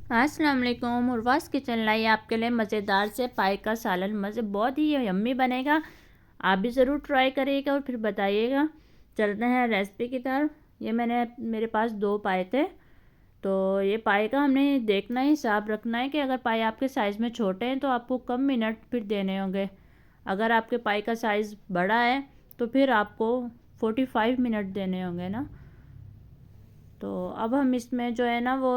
अस्सलाम वालेकुम। उर्वास किचन लाई आपके लिए मज़ेदार से पाई का सालन बहुत ही यम्मी बनेगा। आप भी ज़रूर ट्राई करिएगा और फिर बताइएगा। चलते हैं रेसिपी की तरफ। ये मेरे पास 2 पाए थे। तो ये पाए का हमने देखना है, हिसाब रखना है कि अगर पाए आपके साइज़ में छोटे हैं तो आपको कम मिनट फिर देने होंगे। अगर आपके पाए का साइज़ बड़ा है तो फिर आपको 45 मिनट देने होंगे ना। तो अब हम इसमें जो है ना वो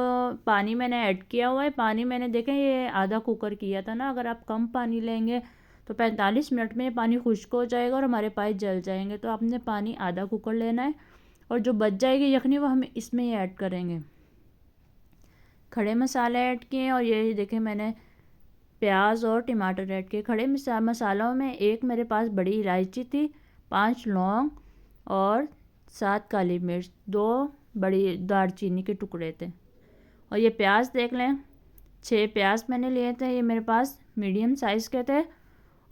पानी मैंने ऐड किया हुआ है। पानी मैंने देखें ये आधा कुकर किया था ना। अगर आप कम पानी लेंगे तो 45 मिनट में ये पानी खुश्क हो जाएगा और हमारे पाए जल जाएंगे। तो आपने पानी आधा कुकर लेना है और जो बच जाएगी यखनी वो हम इसमें ही ऐड करेंगे। खड़े मसाले ऐड किए और ये देखें मैंने प्याज और टमाटर ऐड किए। खड़े मसालों में एक मेरे पास बड़ी इलायची थी, 5 लौंग और 7 काली मिर्च, 2 बड़ी दालचीनी के टुकड़े थे। और ये प्याज देख लें, 6 प्याज मैंने लिए थे, ये मेरे पास मीडियम साइज़ के थे।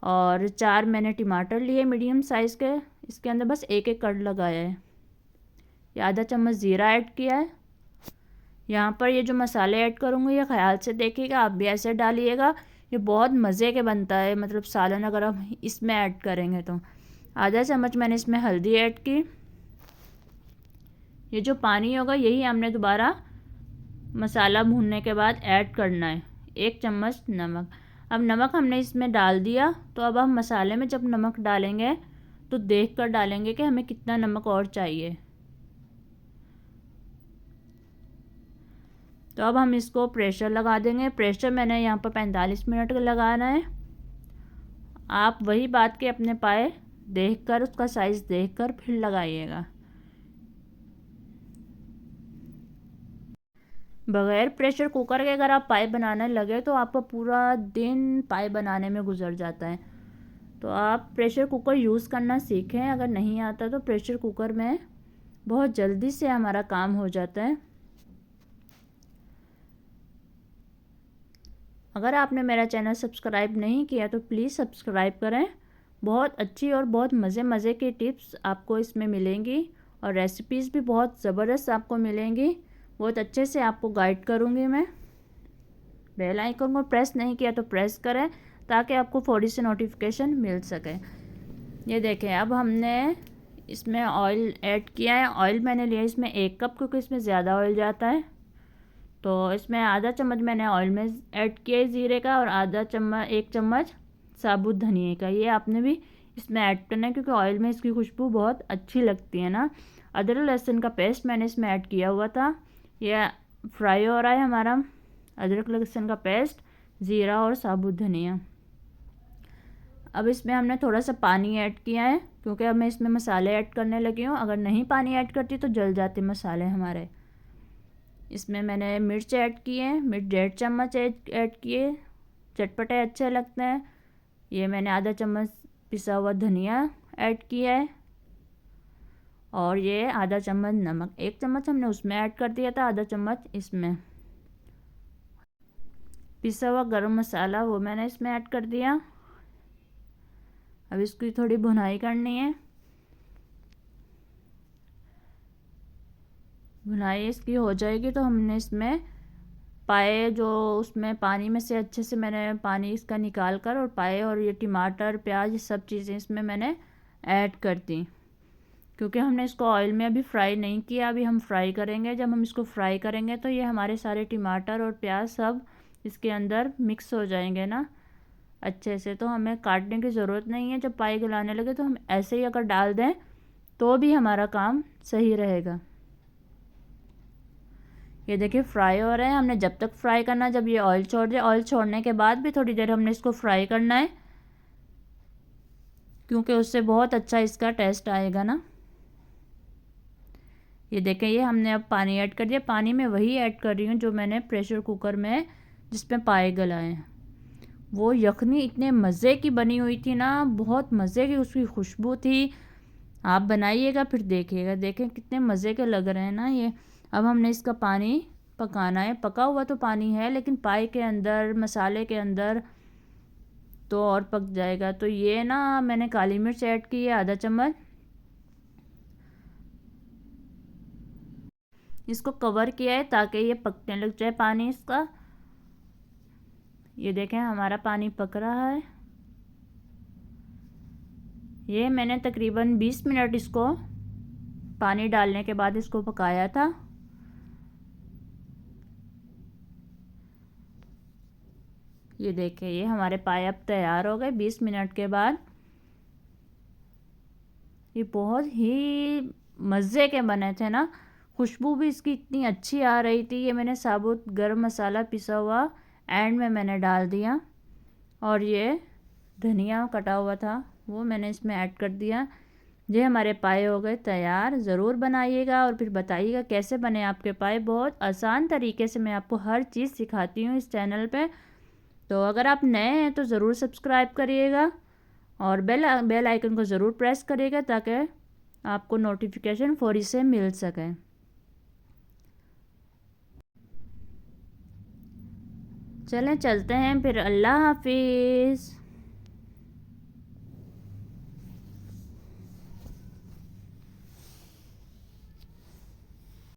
और 4 मैंने टमाटर लिए मीडियम साइज़ के। इसके अंदर बस एक एक कड़ लगाया है। ये आधा चम्मच ज़ीरा ऐड किया है। यहाँ पर ये जो मसाले ऐड करूँगी ये ख्याल से देखिएगा, आप भी ऐसे डालिएगा। ये बहुत मज़े के बनता है, मतलब सालन अगर हम इसमें ऐड करेंगे तो। आधा चम्मच मैंने इसमें हल्दी ऐड की। ये जो पानी होगा यही हमने दोबारा मसाला भूनने के बाद ऐड करना है। 1 चम्मच नमक। अब नमक हमने इसमें डाल दिया तो अब हम मसाले में जब नमक डालेंगे तो देख कर डालेंगे कि हमें कितना नमक और चाहिए। तो अब हम इसको प्रेशर लगा देंगे। प्रेशर मैंने यहाँ पर 45 मिनट का लगाना है। आप वही बात के अपने पाए देखकर, उसका साइज़ देखकर फिर लगाइएगा। बगैर प्रेशर कुकर के अगर आप पाए बनाने लगे तो आपका पूरा दिन पाए बनाने में गुजर जाता है। तो आप प्रेशर कुकर यूज़ करना सीखें। अगर नहीं आता तो प्रेशर कुकर में बहुत जल्दी से हमारा काम हो जाता है। अगर आपने मेरा चैनल सब्सक्राइब नहीं किया तो प्लीज़ सब्सक्राइब करें। बहुत अच्छी और बहुत मज़े की टिप्स आपको इसमें मिलेंगी और रेसिपीज़ भी बहुत ज़बरदस्त आपको मिलेंगी। बहुत अच्छे से आपको गाइड करूँगी मैं। बेल आइकन को प्रेस नहीं किया तो प्रेस करें ताकि आपको फौरी से नोटिफिकेशन मिल सके। ये देखें, अब हमने इसमें ऑयल ऐड किया है। ऑयल मैंने लिया इसमें 1 कप, क्योंकि इसमें ज़्यादा ऑयल जाता है। तो इसमें आधा चम्मच मैंने ऑयल में ऐड किया है ज़ीरे का और 1 चम्मच साबुत धनिए का। ये आपने भी इसमें ऐड करना है क्योंकि ऑयल में इसकी खुशबू बहुत अच्छी लगती है ना। अदरक लहसुन का पेस्ट मैंने इसमें ऐड किया हुआ था। यह फ्राई हो रहा है हमारा अदरक लहसुन का पेस्ट, ज़ीरा और साबुत धनिया। अब इसमें हमने थोड़ा सा पानी ऐड किया है क्योंकि अब मैं इसमें मसाले ऐड करने लगी हूँ। अगर नहीं पानी ऐड करती तो जल जाते मसाले हमारे। इसमें मैंने मिर्च ऐड की है, मिर्च 1.5 चम्मच ऐड किए, चटपटे अच्छे लगते हैं। ये मैंने आधा चम्मच पिसा हुआ धनिया ऐड किया है और ये आधा चम्मच नमक, 1 चम्मच हमने उसमें ऐड कर दिया था, आधा चम्मच इसमें। पिसा हुआ गरम मसाला वो मैंने इसमें ऐड कर दिया। अब इसकी थोड़ी भुनाई करनी है। भुनाई इसकी हो जाएगी तो हमने इसमें पाए जो उसमें पानी में से अच्छे से मैंने पानी इसका निकाल कर और पाए और ये टमाटर प्याज ये सब चीज़ें इसमें मैंने ऐड कर दी। क्योंकि हमने इसको ऑयल में अभी फ्राई नहीं किया, अभी हम फ्राई करेंगे। जब हम इसको फ्राई करेंगे तो ये हमारे सारे टमाटर और प्याज सब इसके अंदर मिक्स हो जाएंगे ना अच्छे से। तो हमें काटने की ज़रूरत नहीं है। जब पाए गलाने लगे तो हम ऐसे ही अगर डाल दें तो भी हमारा काम सही रहेगा। ये देखिए फ्राई हो रहे हैं। हमने जब तक फ्राई करना, जब ये ऑयल छोड़ दे, ऑयल छोड़ने के बाद भी थोड़ी देर हमने इसको फ्राई करना है क्योंकि उससे बहुत अच्छा इसका टेस्ट आएगा ना। ये देखें, ये हमने अब पानी ऐड कर दिया। पानी में वही ऐड कर रही हूँ जो मैंने प्रेशर कुकर में जिसमें पाए गलाए हैं। वो यखनी इतने मज़े की बनी हुई थी ना, बहुत मज़े की उसकी खुशबू थी। आप बनाइएगा फिर देखिएगा, देखें कितने मज़े के लग रहे हैं ना ये। अब हमने इसका पानी पकाना है। पका हुआ तो पानी है लेकिन पाए के अंदर मसाले के अंदर तो और पक जाएगा। तो ये ना मैंने काली मिर्च ऐड की है आधा चम्मच। इसको कवर किया है ताकि ये पकने लग जाए पानी इसका। ये देखें हमारा पानी पक रहा है। ये मैंने तकरीबन 20 मिनट इसको पानी डालने के बाद इसको पकाया था। ये देखिए ये हमारे पाए अब तैयार हो गए 20 मिनट के बाद। ये बहुत ही मज़े के बने थे ना, खुशबू भी इसकी इतनी अच्छी आ रही थी। ये मैंने साबुत गरम मसाला पिसा हुआ एंड में मैंने डाल दिया, और ये धनिया कटा हुआ था वो मैंने इसमें ऐड कर दिया। ये हमारे पाए हो गए तैयार। ज़रूर बनाइएगा और फिर बताइएगा कैसे बने आपके पाए। बहुत आसान तरीके से मैं आपको हर चीज़ सिखाती हूँ इस चैनल पे। तो अगर आप नए हैं तो ज़रूर सब्सक्राइब करिएगा और बेल आइकन को ज़रूर प्रेस करिएगा ताकि आपको नोटिफिकेशन फौरी से मिल सके। चलें चलते हैं फिर, अल्लाह हाफिज़।